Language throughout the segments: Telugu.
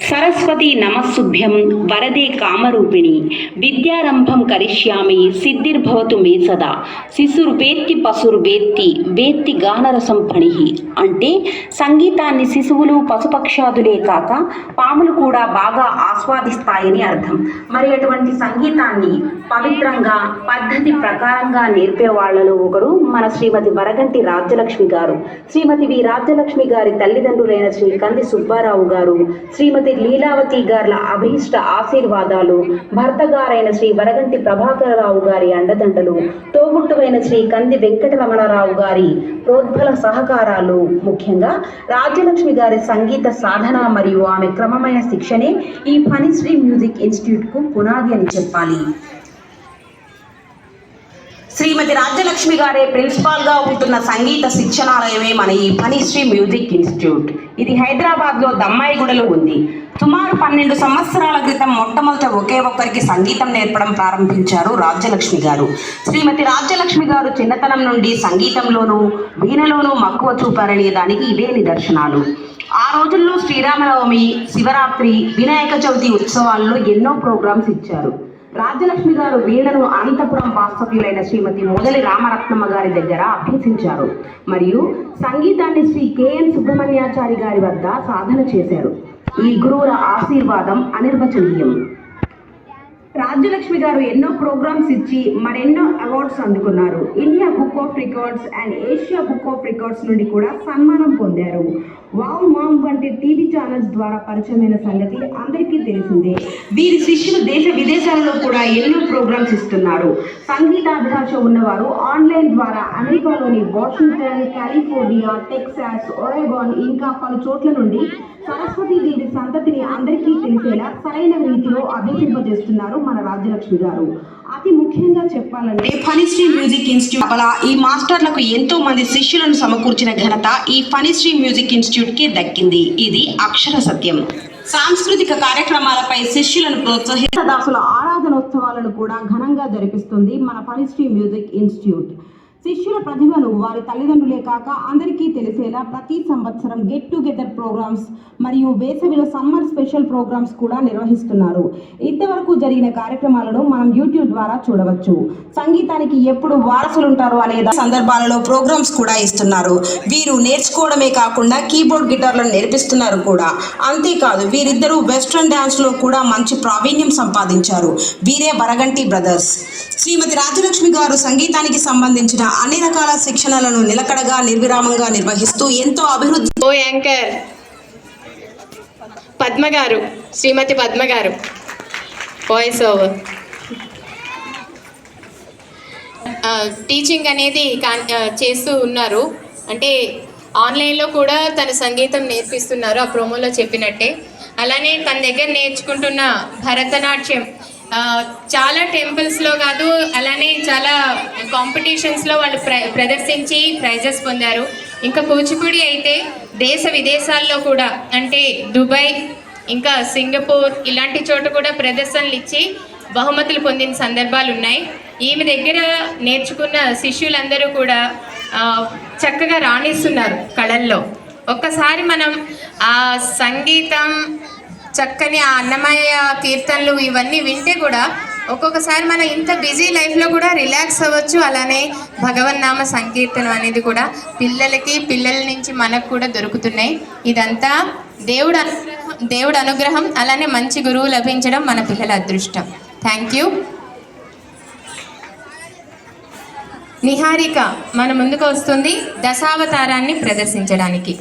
సరస్వతి నమస్సుభ్యం వరదే కామరూపిణి విద్యారంభం కరిష్యామి సిద్ధిర్భవతు మే సదా శిశుర్వేత్తి పశుర్వేత్తి వేత్తి గానరసం పణిహి. అంటే సంగీతాన్ని శిశువులు పశుపక్షాదులే కాక పాములు కూడా బాగా ఆస్వాదిస్తాయని అర్థం. మరి అటువంటి సంగీతాన్ని పవిత్రంగా పద్ధతి ప్రకారంగా నేర్పే వాళ్లలో ఒకరు మన శ్రీమతి వరగంటి రాజ్యలక్ష్మి గారు. శ్రీమతి వి రాజ్యలక్ష్మి గారి తల్లిదండ్రులైన శ్రీ కంది సుబ్బారావు గారు, శ్రీమతి లీలావతి గార్ల అభీష్ట ఆశీర్వాదాలు, భర్త గారైన శ్రీ వరగంటి ప్రభాకరరావు గారి అండదండలు, తోబుట్టువైన శ్రీ కంది వెంకటరమణరావు గారి ప్రోద్బల సహకారాలు, ముఖ్యంగా రాజ్యలక్ష్మి గారి సంగీత సాధన మరియు ఆమె క్రమమైన శిక్షణే ఈ ఫణిశ్రీ మ్యూజిక్ ఇన్స్టిట్యూట్ కు పునాది అని చెప్పాలి. శ్రీమతి రాజ్యలక్ష్మి గారే ప్రిన్సిపాల్ గా ఉంటున్న సంగీత శిక్షణాలయమే మన ఈ ఫణిశ్రీ మ్యూజిక్ ఇన్స్టిట్యూట్. ఇది హైదరాబాద్ లో దమ్మాయిగూడలో ఉంది. సుమారు 12 సంవత్సరాల క్రితం మొట్టమొదట ఒకే ఒక్కరికి సంగీతం నేర్పడం ప్రారంభించారు రాజ్యలక్ష్మి గారు. శ్రీమతి రాజ్యలక్ష్మి గారు చిన్నతనం నుండి సంగీతంలోనూ వీణలోనూ మక్కువ చూపారనే దానికి ఇవే నిదర్శనాలు. ఆ రోజుల్లో శ్రీరామనవమి, శివరాత్రి, వినాయక చవితి ఉత్సవాల్లో ఎన్నో ప్రోగ్రామ్స్ ఇచ్చారు. రాజ్యలక్ష్మి గారు వీణను అనంతపురం వాస్తవ్యులైన శ్రీమతి మొదలి రామరత్నమ్మ గారి దగ్గర అభ్యసించారు. మరియు సంగీతాన్ని శ్రీ కెఎన్ సుబ్రహ్మణ్యాచారి గారి వద్ద సాధన చేశారు. ఈ గురువుల ఆశీర్వాదం అనిర్వచనీయం. రాజ్యలక్ష్మి గారు ఎన్నో ప్రోగ్రామ్స్ ఇచ్చి మరెన్నో అవార్డ్స్ అందుకున్నారు. India book of records and Asia book of records నుండి కూడా సన్మానం పొందారు. వావ్ మామ్ వంటి టీవీ ఛానల్స్ ద్వారా పరిచయమైన సంగతి అందరికీ తెలిసిందే. వీరి శిష్యులు దేశ విదేశాలలో కూడా ఎన్నో ప్రోగ్రామ్స్ ఇస్తున్నారు. సంగీతాభిలాష ఉన్నవారు ఆన్లైన్ ద్వారా అమెరికాలోని వాషింగ్టన్, కాలిఫోర్నియా, టెక్సాస్, ఒరెగాన్ ఇంకా పలు చోట్ల నుండి సరస్వతి దేవి సంతతిని అందరికీ తెలిసేలా సరైన రీతిలో అభ్యసింపజేస్తున్నారు మన రాజ్యలక్ష్మి గారు. అతి ముఖ్యంగా చెప్పాలంటే ఫణిశ్రీ మ్యూజిక్ ఇన్స్టిట్యూట్ అలా ఈ మాస్టర్లకు ఎంతో మంది శిష్యులను సమకూర్చిన ఘనత ఈ ఫణిశ్రీ మ్యూజిక్ ఇన్స్టిట్యూట్ కి దక్కింది. ఇది అక్షర సత్యం. సాంస్కృతిక కార్యక్రమాలపై శిష్యులను ప్రోత్సహించే దాసుల ఆరాధనోత్సవాలను కూడా ఘనంగా జరిపిస్తుంది మన ఫణిశ్రీ మ్యూజిక్ ఇన్స్టిట్యూట్. శిష్యుల ప్రతిభను వారి తల్లిదండ్రులే కాక అందరికీ తెలిసేలా ప్రతి సంవత్సరం గెట్ టుగెదర్ ప్రోగ్రామ్స్ మరియు వేసవిలో సమ్మర్ స్పెషల్ ప్రోగ్రామ్స్ కూడా నిర్వహిస్తున్నారు. ఇంతవరకు జరిగిన కార్యక్రమాలను మనం యూట్యూబ్ ద్వారా చూడవచ్చు. సంగీతానికి ఎప్పుడు వారసులుంటారు అనే సందర్భాలలో ప్రోగ్రామ్స్ కూడా ఇస్తున్నారు. వీరు నేర్చుకోవడమే కాకుండా కీబోర్డ్ గిటార్లను నేర్పిస్తున్నారు కూడా. అంతేకాదు వీరిద్దరూ వెస్ట్రన్ డాన్స్ లో కూడా మంచి ప్రావీణ్యం సంపాదించారు. వీరే వరగంటి బ్రదర్స్. శ్రీమతి రాజ్యలక్ష్మి గారు సంగీతానికి సంబంధించిన అన్ని రకాల శిక్షణలను నిలకడగా నిర్విరామంగా నిర్వహిస్తూ ఎంతో అభివృద్ధి. యాంకర్ పద్మ గారు, శ్రీమతి పద్మ గారు వాయిస్ ఓవర్. టీచింగ్ అనేది చేస్తూ ఉన్నారు. అంటే ఆన్లైన్లో కూడా తన సంగీతం నేర్పిస్తున్నారు, ఆ ప్రోమోలో చెప్పినట్టే. అలానే తన దగ్గర నేర్చుకుంటున్న భరతనాట్యం చాలా టెంపుల్స్లో కాదు, అలానే చాలా కాంపిటీషన్స్లో వాళ్ళు ప్రదర్శించి ప్రైజెస్ పొందారు. ఇంకా కూచిపూడి అయితే దేశ విదేశాల్లో కూడా, అంటే దుబాయ్ ఇంకా సింగపూర్ ఇలాంటి చోట కూడా ప్రదర్శనలు ఇచ్చి బహుమతులు పొందిన సందర్భాలు ఉన్నాయి. ఈమె దగ్గర నేర్చుకున్న శిష్యులందరూ కూడా చక్కగా రాణిస్తున్నారు కళల్లో. ఒక్కసారి మనం ఆ సంగీతం, చక్కని ఆ అన్నమయ్య కీర్తనలు ఇవన్నీ వింటే కూడా ఒక్కొక్కసారి మనం ఇంత బిజీ లైఫ్లో కూడా రిలాక్స్ అవ్వచ్చు. అలానే భగవన్నామ సంకీర్తనం అనేది కూడా పిల్లల నుంచి మనకు కూడా దొరుకుతున్నాయి. ఇదంతా దేవుడు అనుగ్రహం. అలానే మంచి గురువు లభించడం మన పిల్లల అదృష్టం. Thank you. నిహారిక మన ముందుకు వస్తుంది దశావతారాన్ని ప్రదర్శించడానికి.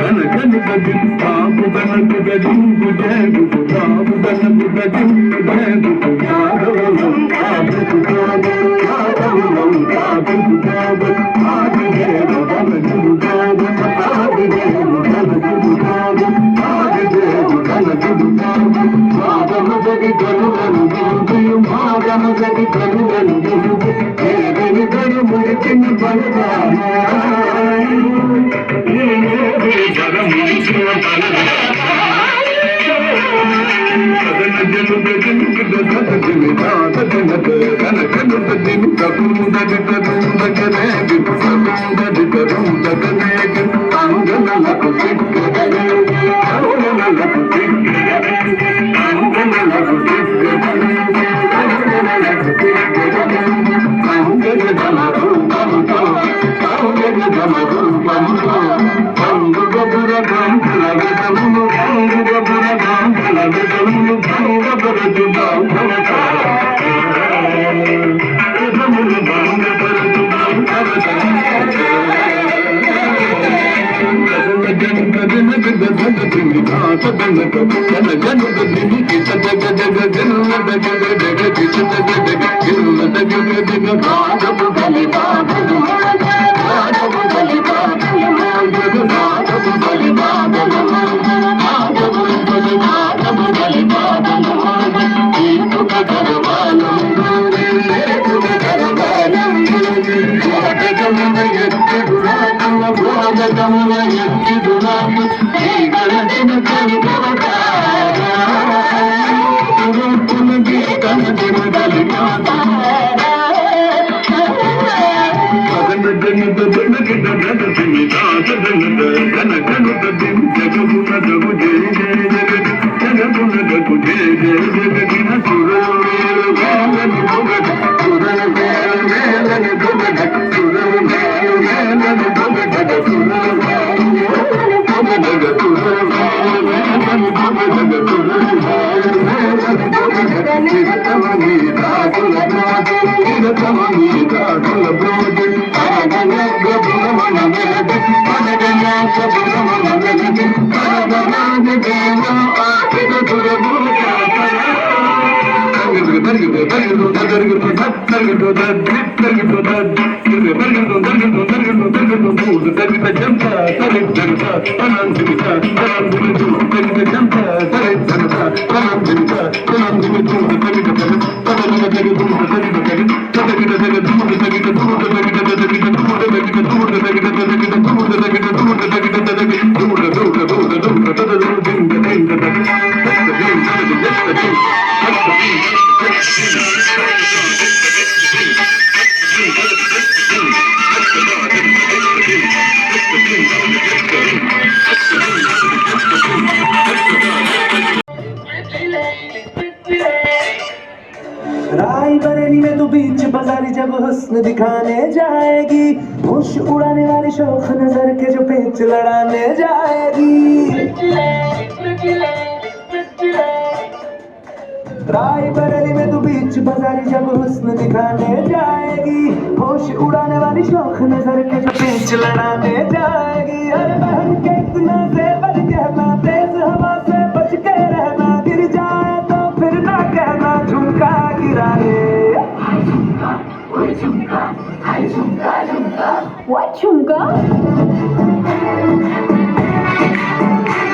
Gana रायबरेली में तो बीच बाजारी जब हुस्न दिखाने जाएगी, होश उड़ाने वाली शौक नजर के जो पेच लड़ाने जाएगी। रायबरेली में तो बीच बाजारी जब हुस्न दिखाने जाएगी, होश उड़ाने वाली शौक नजर के जो पेच लड़ाने जाएगी। अरे बहन के इतना जेवर कहना, तेज हवा से बच के रहना, गिर जाए तो फिर ना कहना झुमका गिरा रे। झुमका, झुमका, झुमका, What झुमका?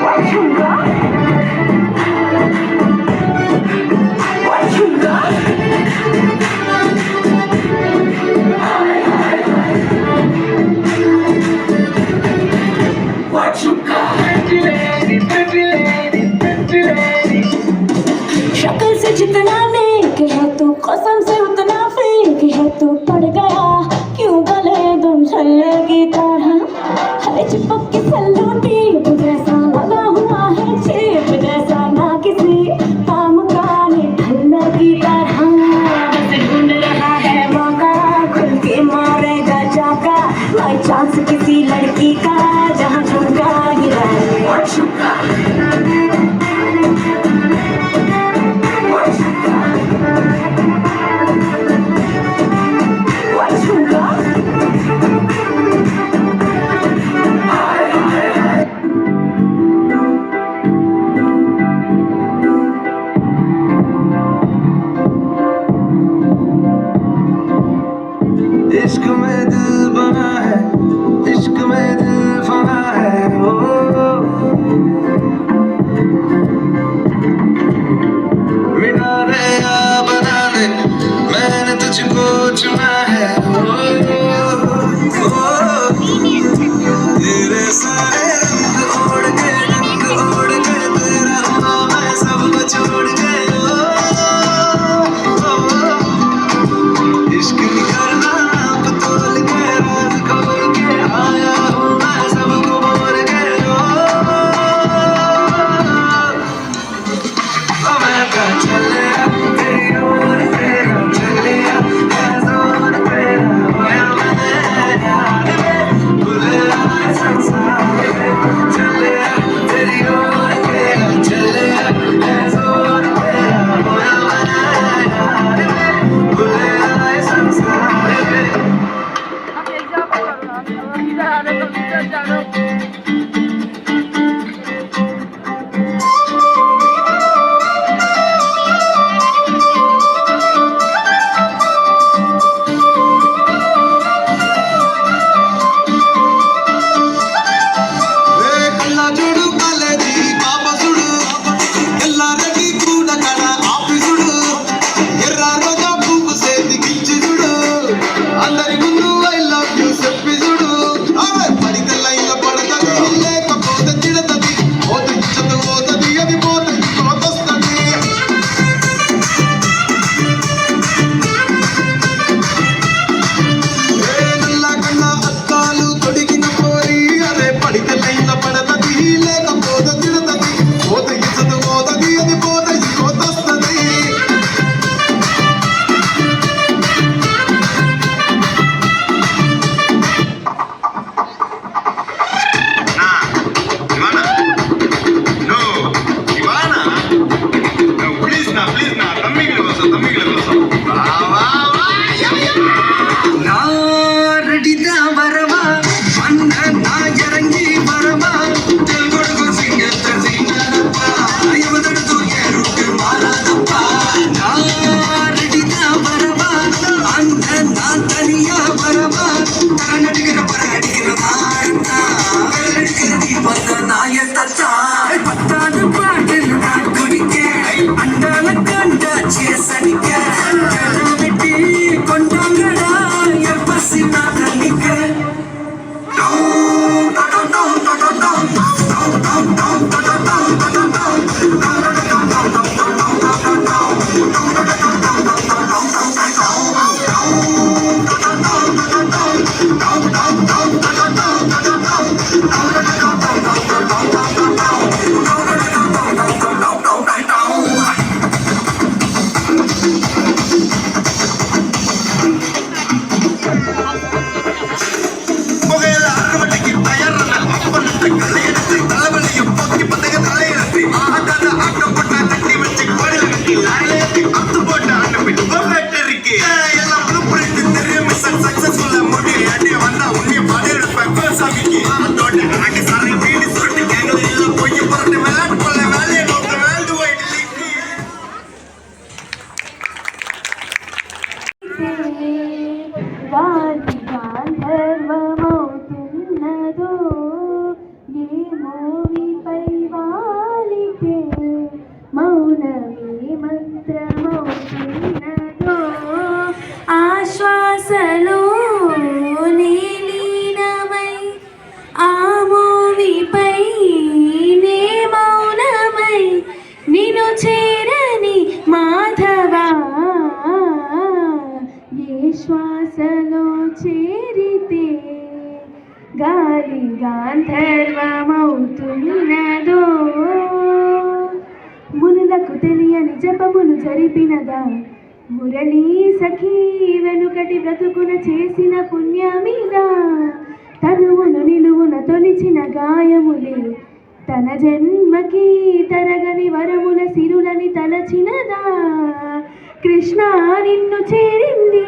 What झुमका? What झुमका? What झुमका? शक्ल से जितना नेक है तू, कसम से उतना फेक है तू। पड़ गया क्यों गले तुम छल्ले की तरह, है चिपक के सल्लू टेप जैसा लगा हुआ है, चेप जैसा ना किसी काम का निठल्ले की तरह। बस ढूंढ रहा है मौका, खुल के मारेगा चाका, बाई चांस किसी लड़की का जहाँ झुमका गिरा है। इश्क में दिल बना है, इश्क में दिल फना है। ओ मिटा दे या बना दे, मैंने तुझको चुना है। तेरे सारे रंग ओढ़ के तेरा हुआ मैं सबको छोड़ के। इश्क नहीं करना आप तोल के, राज खोल के आया हूँ मैं सबको बोल के। मैं क्या चले तेरी ओर, तेरा चले जोर तेरा होया मैं यार में, भूले आए संसार में। चले तेरी ओर, तेरा चले जोर तेरा होया मैं यार में, भूले आए संसार में। కళ్ళ చూడు కాలేజీ కాపసుడు, ఎల్లారెడ్డి కూడా కడ ఆఫీసుడు, ఎర్ర రోజా పువ్వు సేతి గిచ్చి చూడు, అందరి ముందు ఐ లవ్ యూ చెప్పి చూడు. పడితే లైన్ల పడతది, లేకపోతే తిడతది, పోతే ఇచ్చత పోతది, అది పోతే ఇంకోతొస్తది. నల్ల కళ్ళ అద్దాలు తొడిగిన పోరి, అరే పడితే లైన్ల పడతది, లేకపోతే తిడతది, పోతే ఇచ్చత పోతది, అది పోతే ఇంకోతొస్తది. గాలి గాంధర్వమవుతున్నదో, ఏ మోవిపై వాలితే మౌనమే మంత్రమవుతున్నదో, ఆశ్వాసలో లీనమై ఆ మోవిపై నే మౌనమై నిన్ను చేరని మాధవా, ఏ శ్వాసలో చేరితే గాలి గాంధర్వమవుతున్నదో, మునులకు తెలియని జపములు జరిపినదా, మురళీ సఖీ వెనుకటి బ్రతుకున చేసిన పుణ్యమిదా, తనువును నిలువున తొలిచిన గాయములే తన జన్మకి తరగని వరముల సిరులని తలచినదా, కృష్ణ నిన్ను చేరింది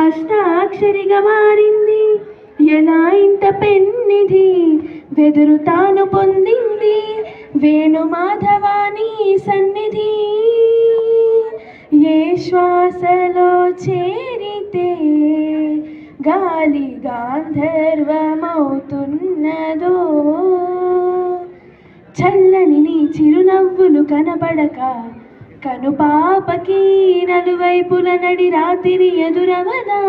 అష్టాక్షరిగా మారింది, ఎలా ఇంత పెన్నిధి వెదురు తాను పొందింది, వేణు మాధవాని సన్నిధి, ఏ శ్వాసలో చేరితే గాలి గాంధర్వమవుతున్నదో చల్లని నీ చిరునవ్వులు కనబడక కనుపాపకి నలువైపుల నడి రాత్రి ఎదురవదా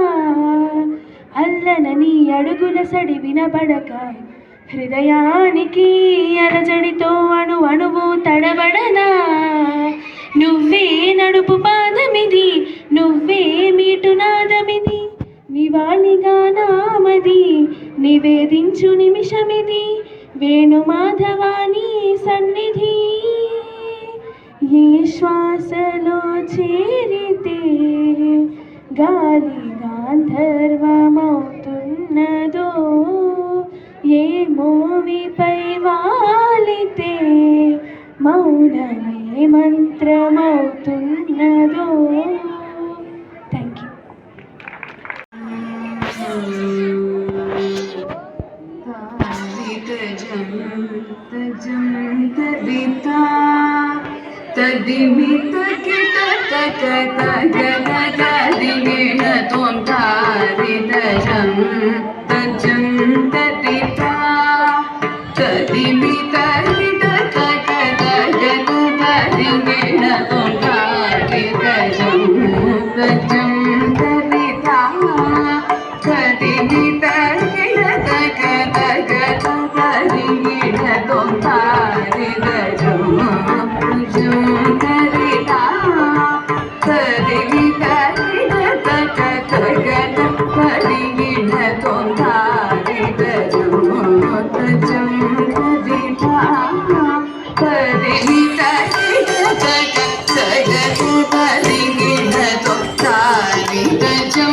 అల్లన నీ అడుగుల సడి వినబడక హృదయానికి అలజడితో అణువు తడబడనా నువ్వే నడుపు పాదమిది నువ్వే మీటునాదమిది నివాళిగా నామది నివేదించు నిమిషమిది వేణుమాధవాని సన్నిధి ఏ శ్వాసలో చేరితే గాలి గాంధర్వమవుతున్నదో ఏ మోవిపై వాలితే మౌనమే మంత్రమవుతున్నదో. Thank you. తదిమిత కిట తక తగ తదిగిణ తోంతారిత జం తజం తదితా తదిమిత కిట తక తగ తదిగిణ తోంతారిత జం తజం తదితా తదిమిత కిట తక తగ తదిగిణ తోంతారిత జం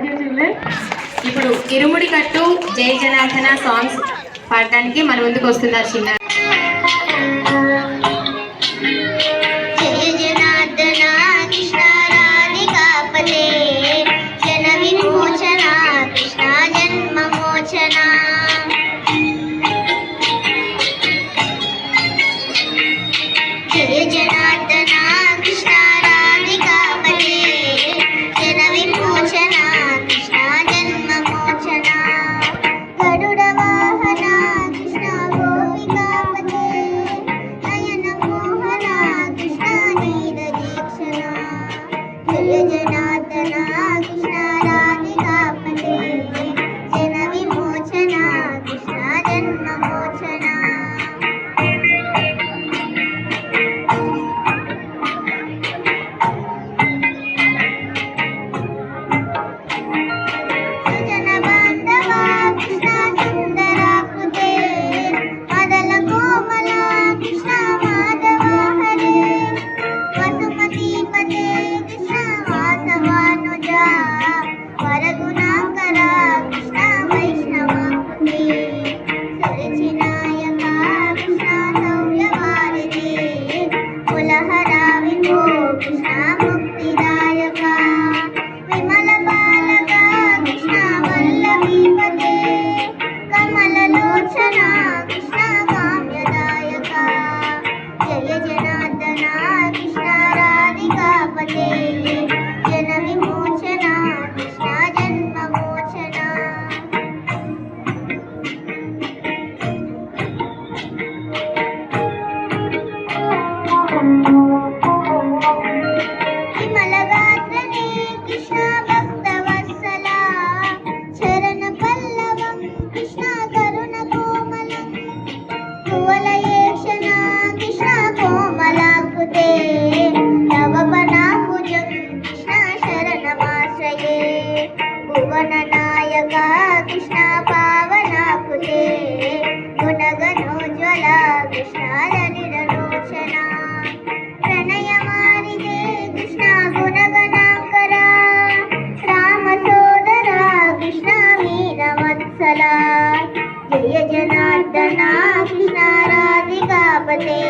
యూ చిల్డ్రన్. ఇప్పుడు ఇరుముడి కట్టు జై జనార్దన సాంగ్స్ పాడటానికి మన ముందుకు వస్తున్నారు చిన్న. జయ జనార్దన కృష్ణ రాధికాపతే జన విమోచన కృష్ణ జన్మ మోచన జయ జనార్దన కృష్ణ రాధికాపతే జన విమోచన కృష్ణ జన్మ మోచన గరుడ వాహన కృష్ణ గోపికాపతే నయన మోహన కృష్ణ నీల దీక్షణ జయ జనార్దన కృష్ణ రాధికాపతే జన విమోచన కృష్ణ జన్మ మోచన సుజన బాంధవ కృష్ణ సుందరాకృతే మదల కోమల కృష్ణ మాధవ హరే వసుమతీపతే కృష్ణ వాసవానుజ వరగుణాకర కృష్ణ వైష్ణవాకృతే సురుచినాయక కృష్ణ సౌర్యవారిధి కులహర విభో కృష్ణ ముక్తిదాయక విమల బాలక కృష్ణ వల్లభీపతే కమలలోచన కృష్ణ కామ్యదాయక జయ జనార్దన కృష్ణ రాధికాపతే జన విమోచన కృష్ణ జన్మ మోచన విమలగాత్రనే కృష్ణ భక్తవత్సల చరణ పల్లవం కృష్ణ కరుణ కోమలం కువలయేక్షణ కృష్ణ కోమలాకృతే నవపనాభుజం కృష్ణ శరణమాశ్రయే భువననాయక కృష్ణ పావనాకృతే గుణగణోజ్వల కృష్ణ లలితలోచన ప్రణయమారిదే కృష్ణ గుణగణాకర రామ సోదర కృష్ణ మీనవత్సల జయ జనార్దన కృష్ణ రాధికాపతే